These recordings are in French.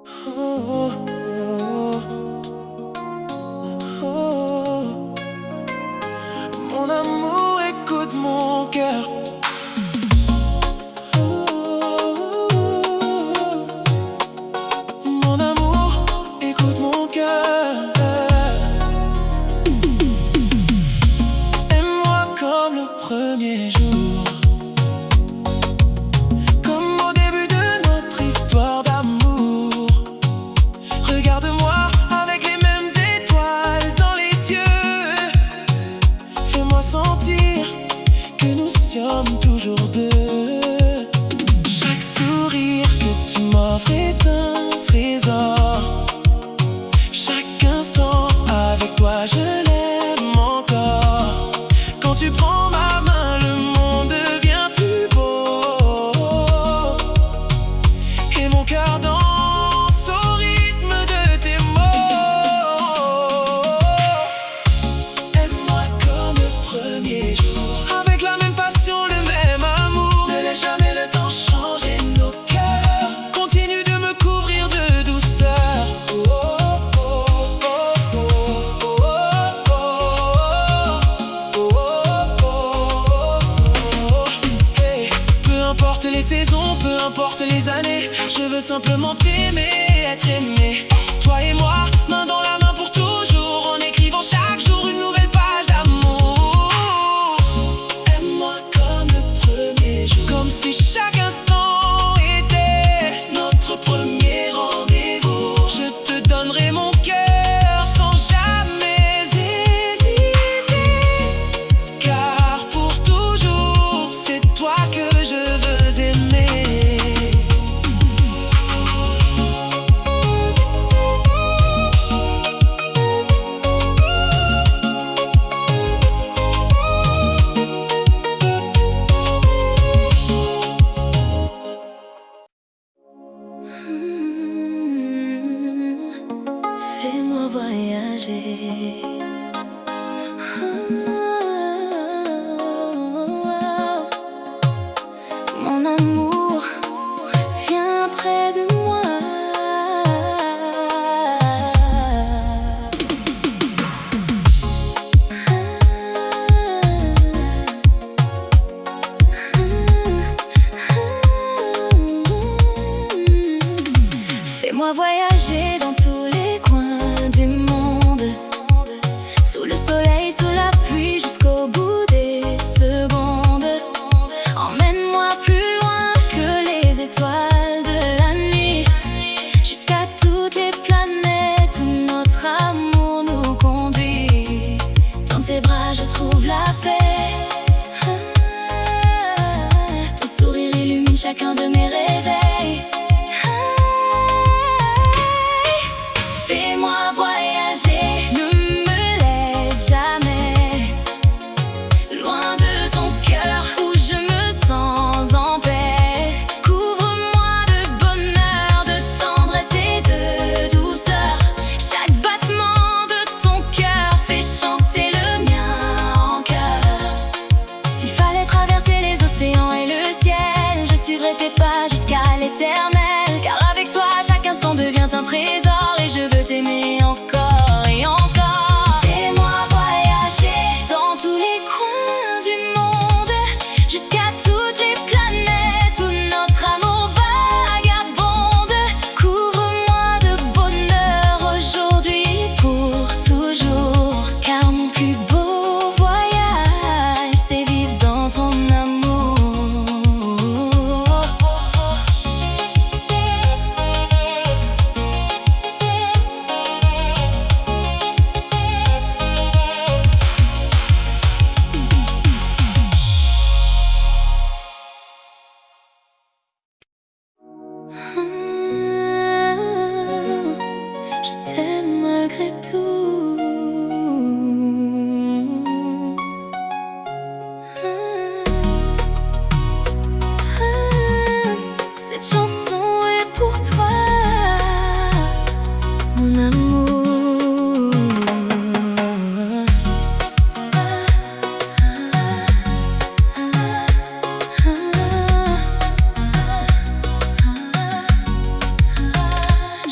Oh, oh, oh. Mon amour, écoute mon cœur. Mon amour, écoute mon cœur. Aime-moi comme le premier jour, comme au début de notre histoire d'amour. Regarde-moi avec les mêmes étoiles dans les yeux. Fais-moi sentir que nous sommes toujours deux. Chaque sourire que tu m'offres est un trésor. Chaque instant avec toi je l'aime encore. Quand tu prends ma main, le monde devient plus beau. Et mon cœur danse au rythme de tes mots. Aime-moi comme le premier jour, avec la même passion, le même amour. Ne laisse jamais le temps changer nos cœurs. Continue de me couvrir de douceur. Hey, peu importe les saisons, peu importe les années, je veux simplement t'aimer, être aimé. Toi et moi, main dans la main pour toujours, en écrivant chaque jour une nouvelle page d'amour. Aime-moi comme le premier jour, comme si chaque instant était notre premier rendez-vous. Je te donnerai mon cœur sans jamais hésiter, car pour toujours, c'est toi que je veux aimer. Fais-moi voyager. Mon amour, viens près de moi. Fais-moi voyager dans tous les coins du monde, sous le soleil, sous la pluie, jusqu'au bout des secondes. Emmène-moi plus loin que les étoiles de la nuit, jusqu'à toutes les planètes où notre amour nous conduit. Dans tes bras je trouve la paix. Ton sourire illumine chacun de mes réveils.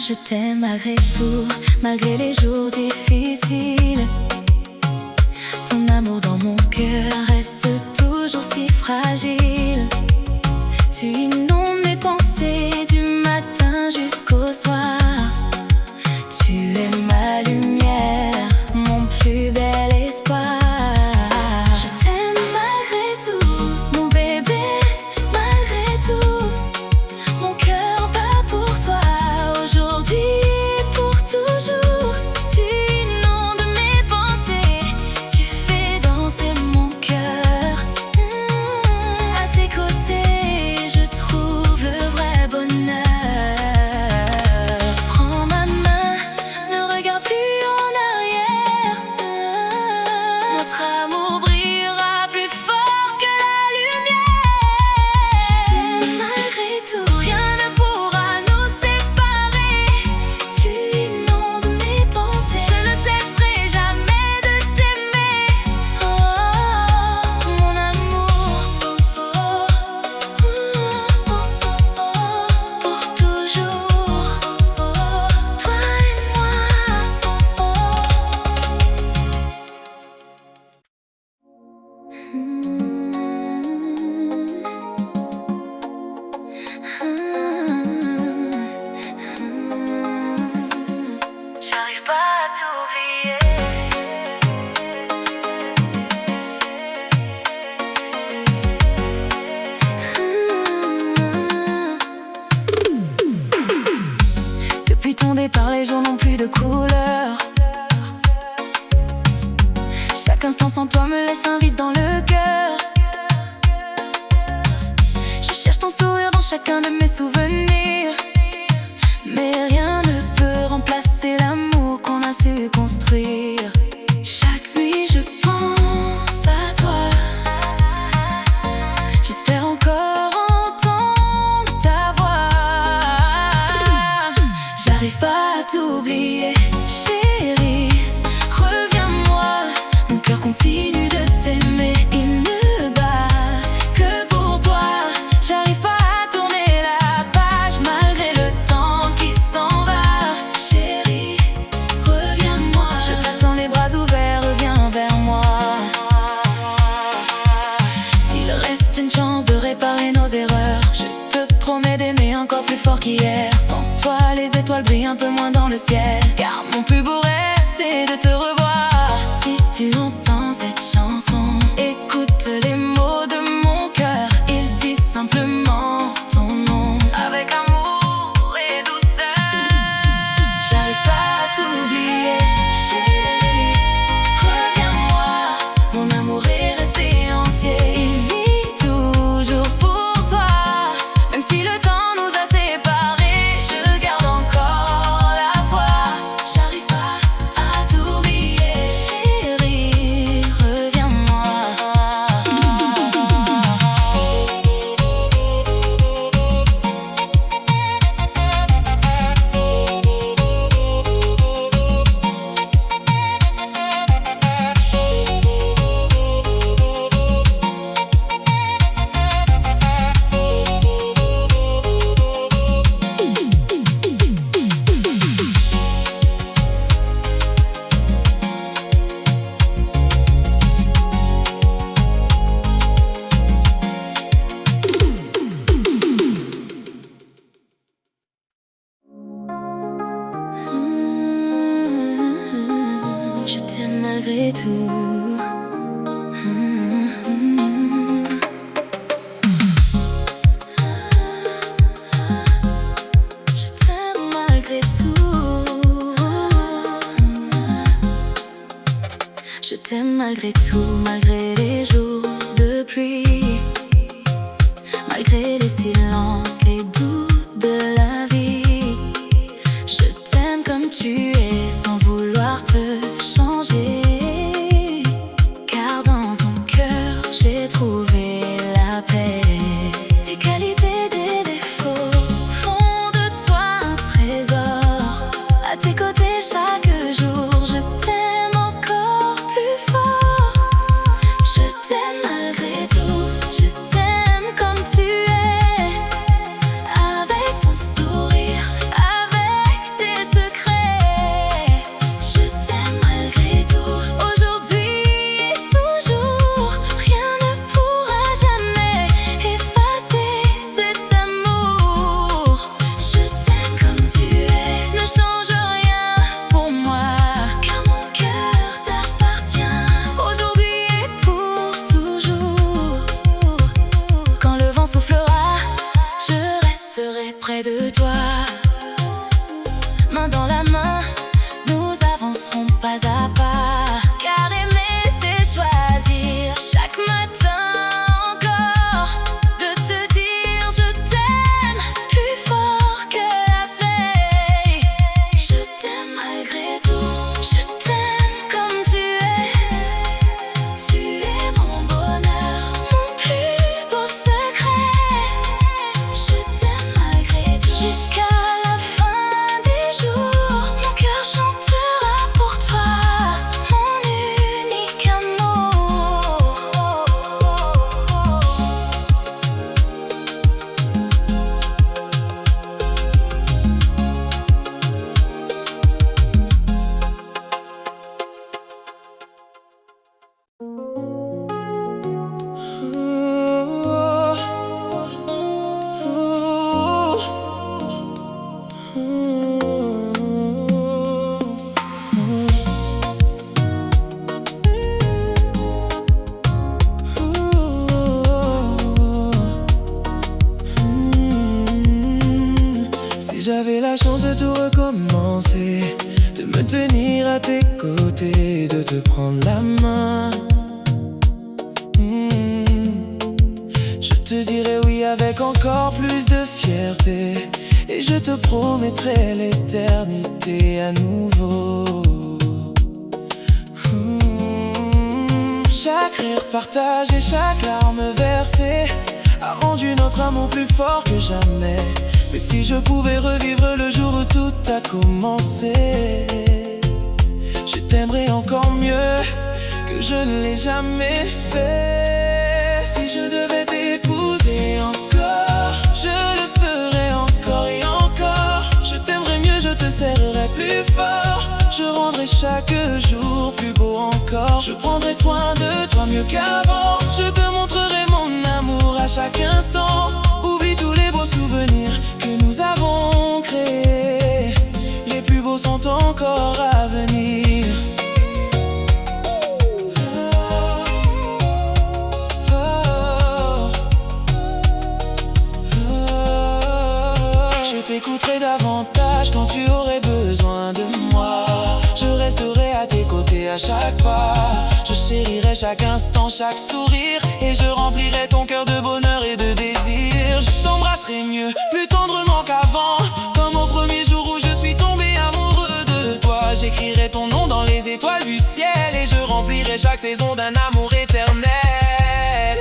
Je t'aime malgré tout, malgré les jours difficiles. Ton amour dans mon cœur reste toujours si fragile. Tu inondes mes pensées du matin jusqu'au soir. Tu es ma lumière, mon plus bel espoir. Je t'aime malgré tout, mon bébé, malgré tout. Mon cœur bat pour toi, aujourd'hui et pour toujours. Tu inondes mes pensées, tu fais danser mon cœur. À tes côtés, je trouve le vrai bonheur. Prends ma main, ne regarde plus en arrière. Notre amour brillera plus fort que la lumière. Je t'aime malgré tout, rien ne pourra nous séparer. Tu inondes mes pensées, je ne cesserai jamais de t'aimer. Oh, mon amour, pour toujours, toi et moi. J'arrive pas à t'oublier. Depuis ton départ, les jours n'ont plus de couleur. Chaque instant sans toi me laisse un vide dans le cœur. Je cherche ton sourire dans chacun de mes souvenirs, mais rien ne peut remplacer l'amour qu'on a su construire. Chaque nuit je pense à toi. J'espère encore entendre ta voix. J'arrive pas à t'oublier, chérie, reviens-moi. Mon cœur continue de t'aimer, il ne bat que pour toi. J'arrive pas à tourner la page malgré le temps qui s'en va. Chérie, reviens-moi. Je t'attends les bras ouverts, reviens vers moi. S'il reste une chance de réparer nos erreurs, je te promets d'aimer encore plus fort qu'hier. Sans toi, les étoiles brillent un peu moins dans le ciel, car mon plus beau rêve, c'est de te revoir. Si tu entends cette chanson, écoute les mots de mon cœur. Ils disent simplement ton nom, avec amour et douceur. J'arrive pas à t'oublier, chérie, reviens-moi. Mon amour est resté entier, il vit toujours pour toi. Même si le temps nous a séparés, je garde encore la foi. J'arrive pas à t'oublier, chérie, reviens-moi. Je t'aime malgré tout. Je t'aime malgré tout. Je t'aime malgré tout, malgré les jours de pluie, malgré les silences, les doutes de la vie. Je t'aime comme tu es, sans vouloir te changer, car dans ton cœur j'ai trouvé la paix. Tes qualités, des défauts font de toi un trésor. À tes côtés chaque jour, je t'aime encore plus fort. Je t'aime malgré tout, je t'aime comme tu es. Si j'avais la chance de tout recommencer, de me tenir à tes côtés, de te prendre la main, je te dirais oui avec encore plus de fierté, et je te promettrai l'éternité à nouveau. Chaque rire partagé, chaque larme versée a rendu notre amour plus fort que jamais. Mais si je pouvais revivre le jour où tout a commencé, je t'aimerais encore mieux que je ne l'ai jamais fait. Si je devais t'épouser encore, je le ferais encore et encore. Je t'aimerais mieux, je te serrerais plus fort. Je rendrai chaque jour plus beau encore. Je prendrai soin de toi mieux qu'avant. Je te montrerai mon amour à chaque instant. Oublie tous les beaux souvenirs que nous avons créés. Les plus beaux sont encore à venir. Je t'écouterai davantage quand tu aurais besoin de moi. Je resterai à tes côtés à chaque pas. Je chérirai chaque instant, chaque sourire, et je remplirai ton cœur de bonheur et de désir. Je t'embrasserai mieux, plus tendrement qu'avant, comme au premier jour où je suis tombé amoureux de toi. J'écrirai ton nom dans les étoiles du ciel, et je remplirai chaque saison d'un amour éternel.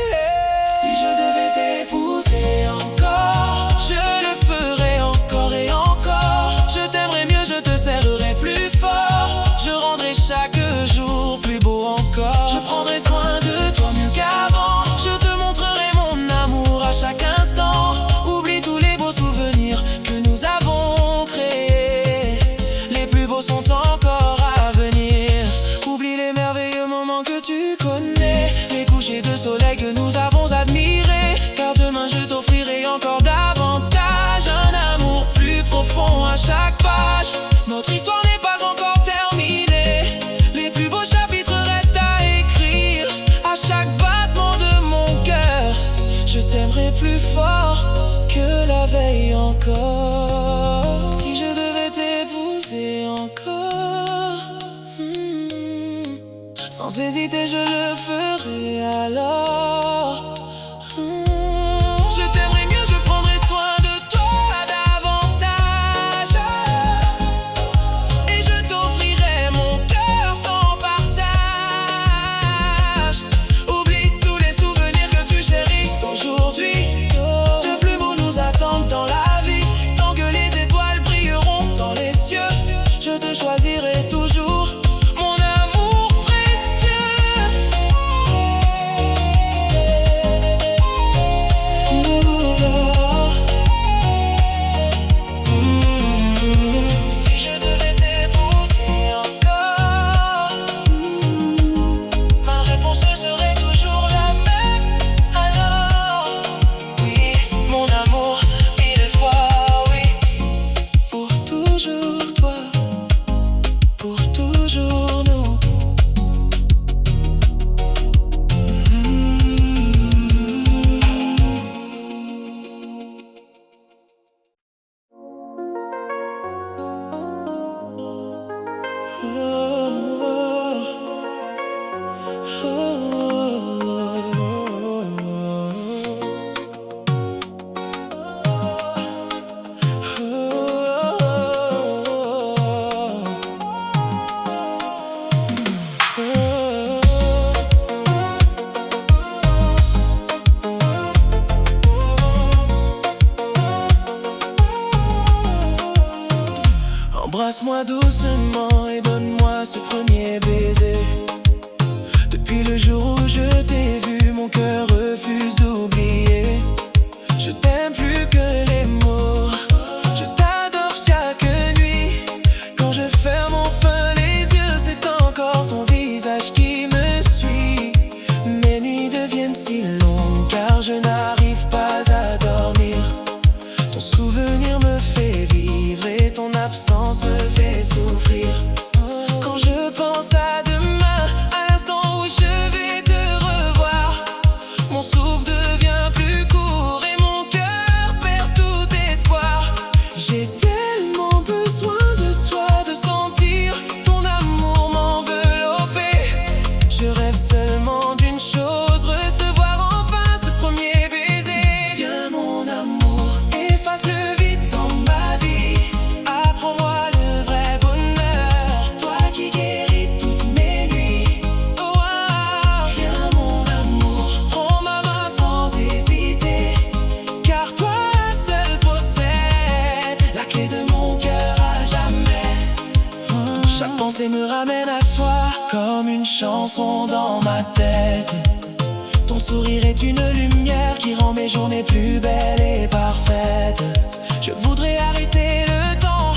Si je devais t'épouser encore, je le ferais encore et encore. Je t'aimerais mieux, je te serrerai plus fort. Je rendrai chaque jour plus beau encore. Je prendrai soin de toi mieux qu'avant. Je te montrerai mon amour à chaque instant. Oublie tous les beaux souvenirs que nous avons créés. Les plus beaux sont encore à venir. Oublie les merveilleux moments que tu connais, les couchers de soleil que nous avons admirés. Car demain je t'offrirai encore davantage, un amour plus profond à chaque page. Notre histoire n'est pas encore terminée. Les plus beaux chapitres restent à écrire. À chaque battement de mon cœur, je t'aimerai plus fort que la veille encore. Si je devais t'épouser encore, sans hésiter je le ferais alors. Je t'aimerais mieux, je prendrais soin de toi davantage, et je t'offrirai mon cœur sans partage. Oublie tous les souvenirs que tu chéris aujourd'hui. De plus beaux nous attendent dans la vie. Tant que les étoiles brilleront dans les cieux, je te choisirai toujours, mon amour précieux. Si je devais t'épouser encore, ma réponse serait toujours la même. Alors, oui, mon amour, mille fois oui. Pour toujours toi, pour toujours nous. Embrasse-moi doucement et donne-moi ce premier baiser. Depuis le jour où je t'ai vu, mon cœur refuse d'oublier. Je t'aime plus que les mots, je t'adore chaque nuit. Quand je ferme enfin les yeux, c'est encore ton visage qui me suit. Mes nuits deviennent si longues car je n'arrive pas à dormir. Ton souvenir me fait vivre et clé de mon cœur à jamais. Chaque pensée me ramène à toi, comme une chanson dans ma tête. Ton sourire est une lumière qui rend mes journées plus belles et parfaites. Je voudrais arrêter le temps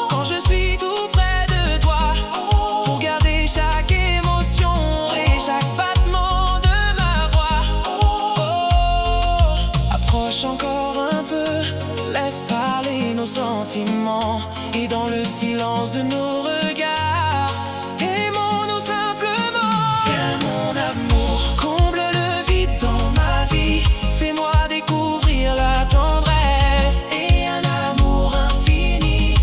quand je suis tout près de toi, pour garder chaque émotion et chaque battement de ma voix. Approche encore un peu, laisse parler nos sentiments, et dans le silence de nos regards, aimons-nous simplement. Viens mon amour, comble le vide dans ma vie, fais-moi découvrir la tendresse et un amour infini.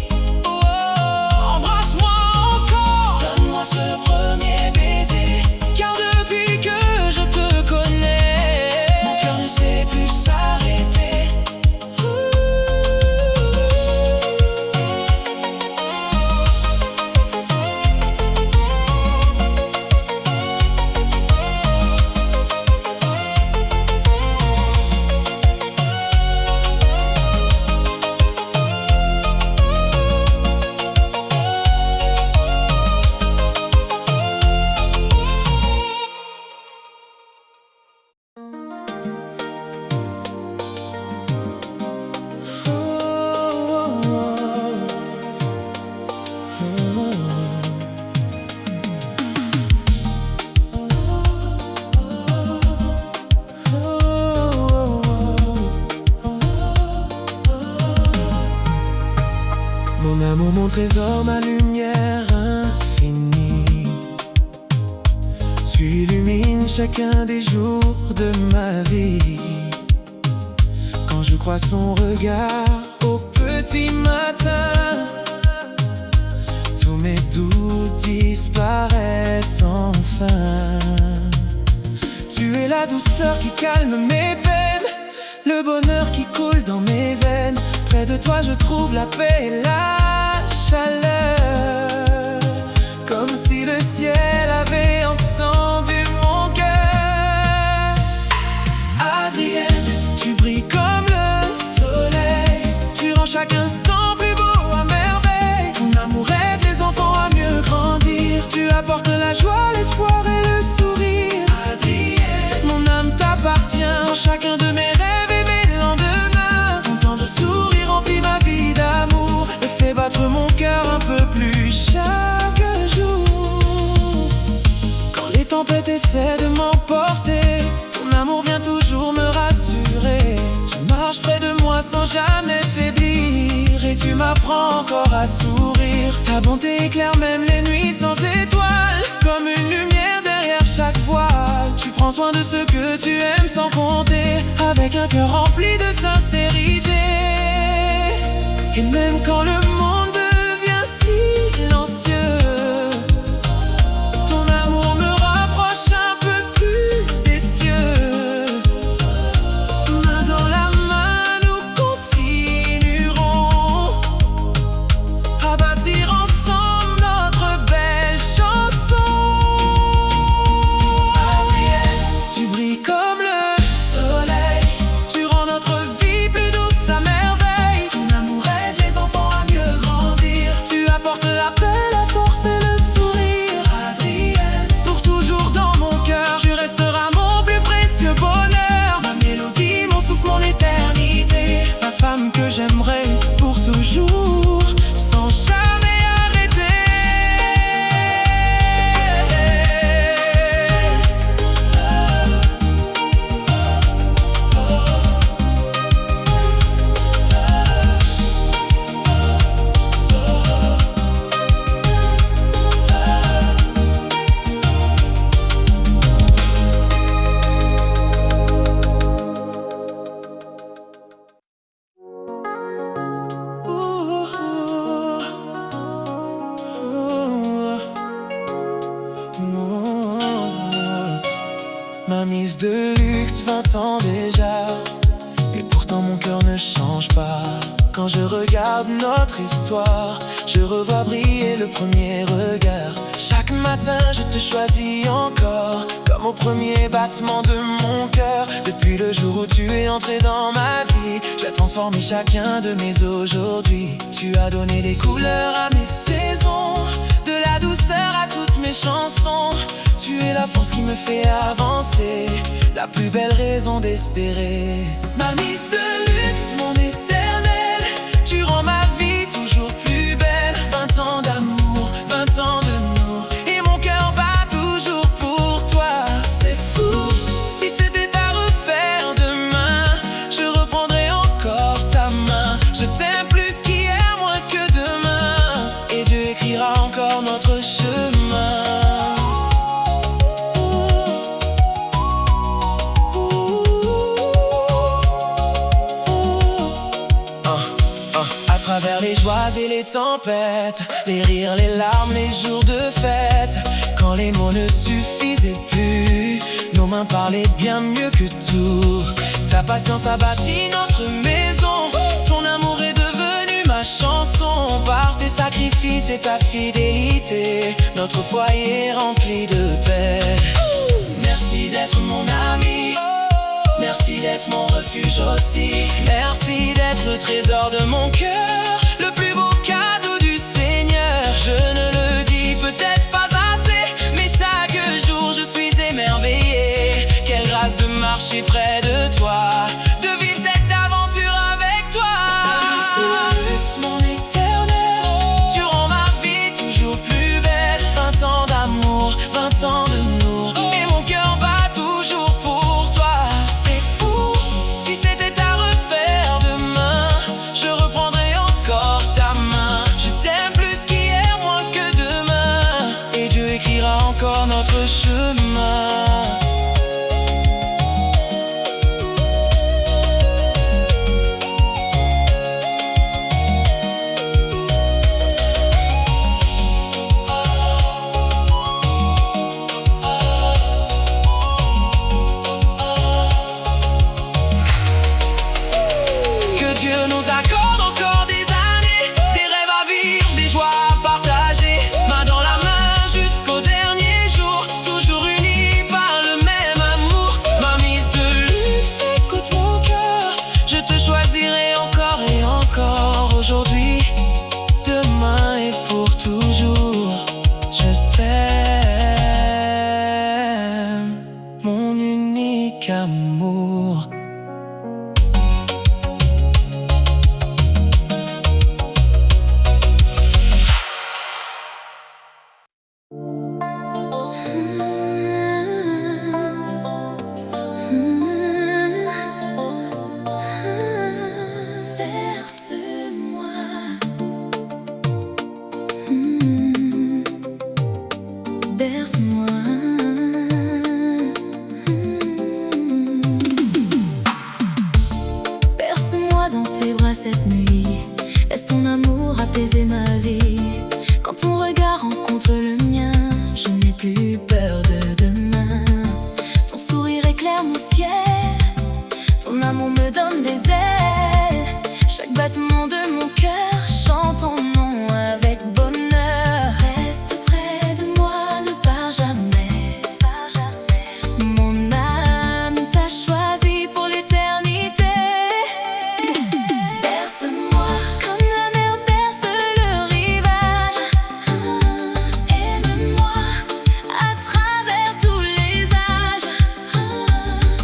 Embrasse-moi encore, donne-moi ce premier baiser, car depuis que je te connais, mon cœur ne sait plus s'arrêter. Mon amour, mon trésor, ma lumière infinie, tu illumines chacun des jours de ma vie. Quand je crois son regard au petit matin, tous mes doutes disparaissent enfin. Tu es la douceur qui calme mes peines, le bonheur qui coule dans mes veines. Près de toi je trouve la paix et la chaleur, comme si le ciel avait entendu mon cœur. Adrienne, tu brilles comme le soleil, tu rends chaque instant plus beau à merveille. Ton amour aide les enfants à mieux grandir, tu apportes la joie, l'espoir et le sourire. Adrienne, mon âme t'appartient, dans chacun de mes rêves et mes lendemains. Ton tendre sourire remplit ma vie d'amour et fait battre mon cœur un peu plus chaque jour. Quand les tempêtes essaient de m'emporter, ton amour vient toujours me rassurer. Tu marches près de moi sans jamais faiblir, et tu m'apprends encore à sourire. Ta bonté éclaire même les nuits sans étoiles, comme une lumière derrière chaque voile. Tu prends soin de ceux que tu aimes sans compter, avec un cœur rempli de sincérité. Et même quand le monde devient silencieux, ton amour me rapproche un peu plus des cieux. Main dans la main, nous continuerons à bâtir ensemble notre belle chanson. Adrienne, tu brilles comme le soleil, tu rends notre vie plus douce à merveille. Ton amour aide les enfants à mieux grandir, tu apportes la paix, la force et le sourire. Adrienne, pour toujours dans mon cœur, tu resteras mon plus précieux bonheur, ma mélodie, mon souffle, mon éternité, la femme que j'aimerai pour toujours, sans jamais arrêter. Ma mise de luxe, 20 ans déjà, et pourtant mon cœur ne change pas. Quand je regarde notre histoire, je revois briller le premier regard. Chaque matin je te choisis encore, comme au premier battement de mon cœur. Depuis le jour où tu es entré dans ma vie, tu as transformé chacun de mes aujourd'hui. Tu as donné des couleurs à mes saisons, de la douceur à toutes mes chansons. Tu es la force qui me fait avancer, la plus belle raison d'espérer. Ma Miss Deluxe, mon éternel, tu rends ma vie toujours plus belle. 20 ans d'amour, 20 ans de nous, et mon cœur bat toujours pour toi. C'est fou, si c'était à refaire demain, je reprendrai encore ta main. Je t'aime plus qu'hier, moins que demain, et Dieu écrira encore notre chemin. À travers les joies et les tempêtes, les rires, les larmes, les jours de fête, quand les mots ne suffisaient plus, nos mains parlaient bien mieux que tout. Ta patience a bâti notre maison, ton amour est devenu ma chanson. Par tes sacrifices et ta fidélité, notre foyer est rempli de paix. Merci d'être mon ami, merci d'être mon refuge aussi. Merci d'être le trésor de mon cœur, le plus beau cadeau du Seigneur. Je ne le dis peut-être pas assez, mais chaque jour je suis émerveillé. Quelle grâce de marcher près de toi, de vivre cette aventure avec toi. Mon éternel, tu rends ma vie toujours plus belle. 20 ans d'amour, 20 ans de nous, et mon cœur bat toujours pour toi. C'est fou, si c'était à refaire demain, je reprendrai encore ta main. Je t'aime plus qu'hier, moins que demain, et Dieu écrira encore notre chemin. Dieu nous accorde encore des années, des rêves à vivre, des joies à partager. Main dans la main jusqu'au dernier jour, toujours unis par le même amour. Ma Miss Deluxe, écoute mon cœur, je te choisirai encore et encore. Aujourd'hui, demain et pour toujours, je t'aime, mon unique amour. Berce-moi, berce-moi dans tes bras cette nuit. Laisse ton amour apaiser ma vie. Quand ton regard rencontre le mien, je n'ai plus peur de demain. Ton sourire éclaire mon ciel, ton amour me donne des ailes. Chaque battement de mon cœur chante ton nom avec bonheur. Reste près de moi, ne pars jamais. Mon âme t'a choisi pour l'éternité. Berce-moi comme la mer berce le rivage. Aime-moi à travers tous les âges.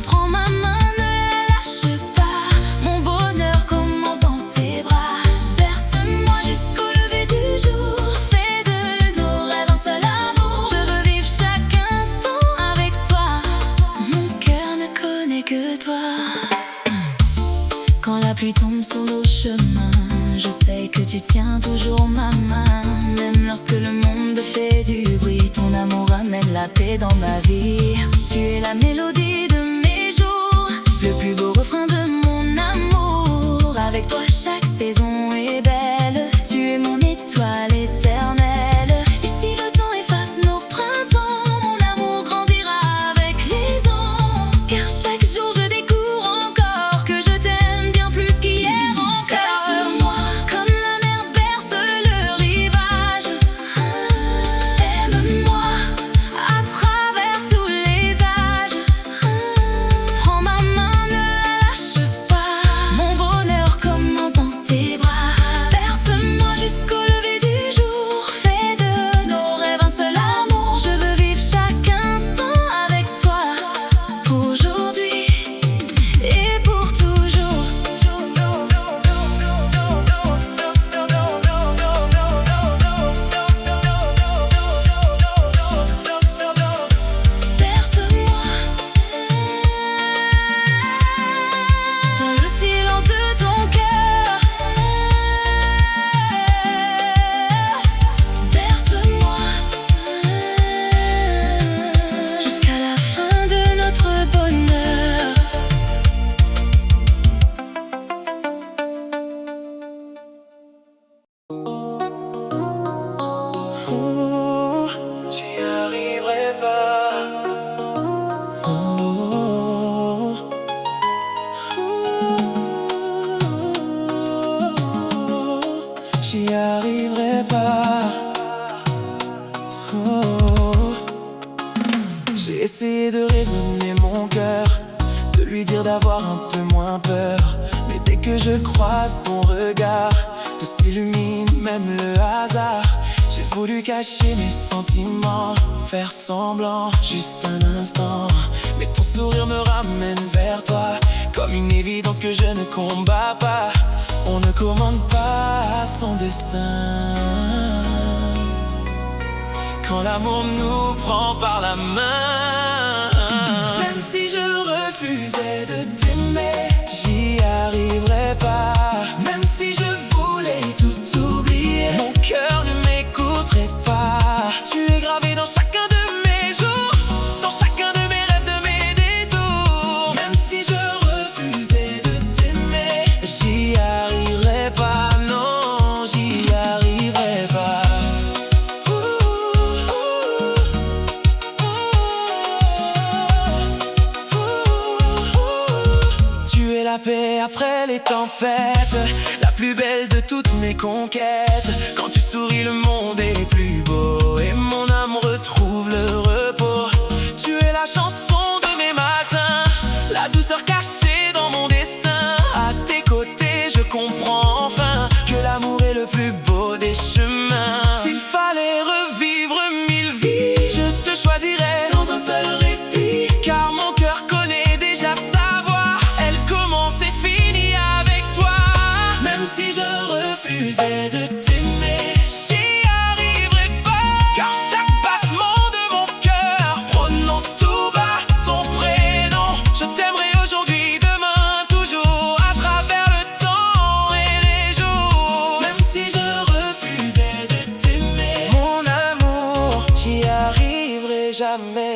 Prends ma main, ne la lâche pas. Mon bonheur commence dans tes bras. Berce-moi jusqu'au lever du jour. Fais de nos rêves un seul amour. Je veux vivre chaque instant avec toi. Mon cœur ne connaît que toi. Quand la pluie tombe sur nos chemins, je sais que tu tiens toujours ma main. Même lorsque le monde fait du bruit, ton amour ramène la paix dans ma vie. Tu es la mélodie de mes jours, le plus beau refrain de mon amour. Avec toi chaque saison est belle, tu es mon étoile éternelle. Et si le temps efface nos printemps, mon amour grandira avec les ans. Car chaque jour je découvre encore que je t'aime bien plus qu'hier encore. Berce-moi comme la mer berce le rivage. Aime-moi j'y arriverai pas. Oh. J'ai essayé de raisonner mon cœur, de lui dire d'avoir un peu moins peur. Mais dès que je croise ton regard, tout s'illumine, même le hasard. J'ai voulu cacher mes sentiments, faire semblant, juste un instant. Mais ton sourire me ramène vers toi, comme une évidence que je ne combats pas. On ne commande pas son destin. Quand l'amour nous prend par la main, même si je refusais de t'aimer, j'y arriverais pas. Même si je voulais tout oublier, mon cœur ne m'écouterait pas. Tu es gravé dans chacun de mes jours, dans chacun de mes rêves, de mes détours. Même si je refusais de t'aimer, j'y arriverais pas. Non, j'y arriverais pas. Tu es la paix après les tempêtes, la plus belle de toutes mes conquêtes. Quand tu souris, le monde est plus beau et mon âme retrouve le repos. Tu es la chanson de mes matins, la douceur cachée dans mon destin. À tes côtés, je comprends enfin que l'amour est le plus beau des chemins. S'il fallait revivre 1000 vies, je te choisirais sans un seul répit, car mon cœur connaît déjà sa voix. Elle commence et finit avec toi. Même si je refusais de t'aimer, j'y arriverais pas. Car chaque battement de mon cœur prononce tout bas ton prénom. Je t'aimerai aujourd'hui, demain, toujours, à travers le temps et les jours. Même si je refusais de t'aimer, mon amour, j'y arriverai jamais.